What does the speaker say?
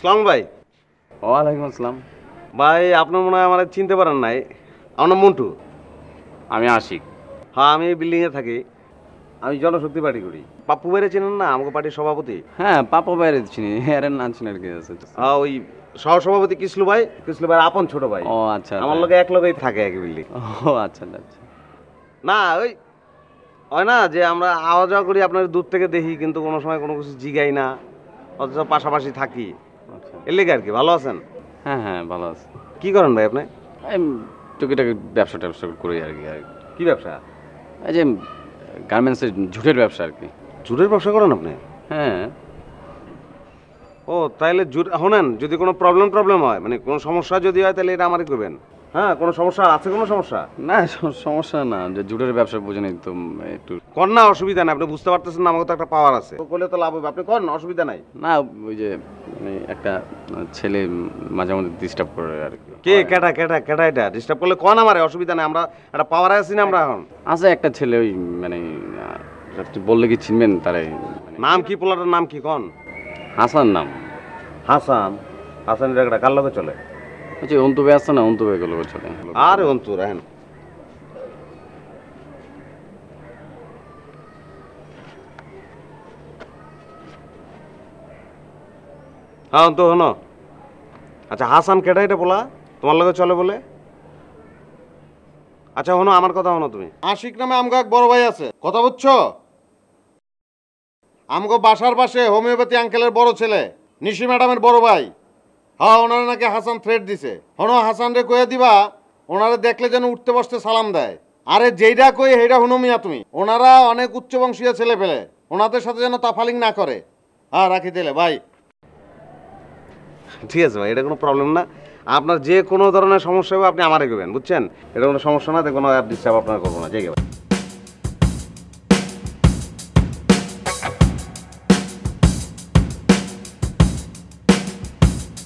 সালাম ভাই। ওয়ালাইকুম আসসালাম। ভাই আপনার মনে হয় আমার চিনতে পারেন নাই, আমার নাম মন্টু। আমি আশিক। হ্যাঁ, আমি বিল্ডিংয়ে থাকি। আমি জনশক্তি পার্টি করি। পাপ্পু ভাইরে চেনেন না, আমাকে পার্টির সভাপতি? হ্যাঁ, পাপা বাইরে চিনি, এর নাম চিনি আর কি আছে। হ্যাঁ, ওই সহসভাপতি কিসলু ভাই, কিসলু ভাইয়ের আপন ছোট ভাই। ও আচ্ছা, আমার লোকে এক লোকেই থাকে একই বিল্ডিং। ও আচ্ছা আচ্ছা। না ওই হয় না যে আমরা আওয়া যাওয়া করি, আপনার দূর থেকে দেখি কিন্তু কোনো সময় কোনো কিছু জিগাই না, অথচ পাশাপাশি থাকি। আচ্ছা, এর লেগে আর কি। ভালো আছেন? হ্যাঁ হ্যাঁ ভালো আছে। কি করেন ভাই আপনি? এই টুকিটাকি ব্যবসা করি আর কি। কি ব্যবসা? এই যে গার্মেন্টসের ঝুটের ব্যবসা আর কি। জুটের ব্যবসা করেন আপনি? হ্যাঁ। ও তাইলে জুট শোনেন, যদি কোনো প্রবলেম হয়, মানে কোনো সমস্যা যদি হয়, তাহলে এটা আমারই করবেন। হ্যাঁ, কোনো সমস্যা আছে? কোনো সমস্যা না, সমস্যা না, যে জুটের ব্যবসা বুঝে নেই তো একটু। কর না, অসুবিধা নাই। আপনি বুঝতে পারতেছেন না, আমাকে তো একটা পাওয়ার আছে, করলে তো লাভ হবে। আপনি করেন, অসুবিধা নাই। না ওই যে মানে একটা ছেলে মাঝে মধ্যে ডিস্টার্ব করে আর কি। কে? কেটা এটা ডিস্টার্ব করলে কন আমারে, অসুবিধা নাই। আমরা একটা পাওয়ারে আছি না আমরা এখন। আছে একটা ছেলে, ওই মানে আপনি বললে কি চিনবেন তারে? নাম কি? পোলাটার নাম কি কন? হাসান নাম। হাসান? হাসান এটা কার লগে চলে? ওই যে অন্তুবে আছে না, অন্তুবে গুলো চলে। আরে অন্তু রাহেন। হ্যাঁ অন্তু হনো। আচ্ছা হাসান কেটা এটা বলা, তোমার লগে চলে বলে? আচ্ছা হনো, আমার কথা হনো তুমি। আশিক নামে আমগো এক বড় ভাই আছে, কথা বুঝছো? আমগো বাসার পাশে হোমিওপ্যাথি আঙ্কেলের বড় ছেলে, নিশি ম্যাডামের বড় ভাই। হ্যাঁ, ওনারা নাকি হাসান থ্রেট দিছে। হনো, হাসান রে কয়ে দিবা ওনারা দেখলে যেন উঠতে বসতে সালাম দেয়। আরে যেইটা কই সেইটা হুনো মিয়া তুমি। ওনারা অনেক উচ্চবংশীয় ছেলে পেলে, ওনাদের সাথে যেন তাফালিং না করে। হ্যাঁ রাখি দিলে ভাই। ঠিক আছে ভাই, এটা কোনো প্রবলেম না। আপনার যে কোনো ধরনের সমস্যা হবে আপনি আমারে করবেন, বুঝছেন? এটা কোনো সমস্যা না, দেখুন আর ডিস্টার্ব আপনার করবো না। ঠিক আছে।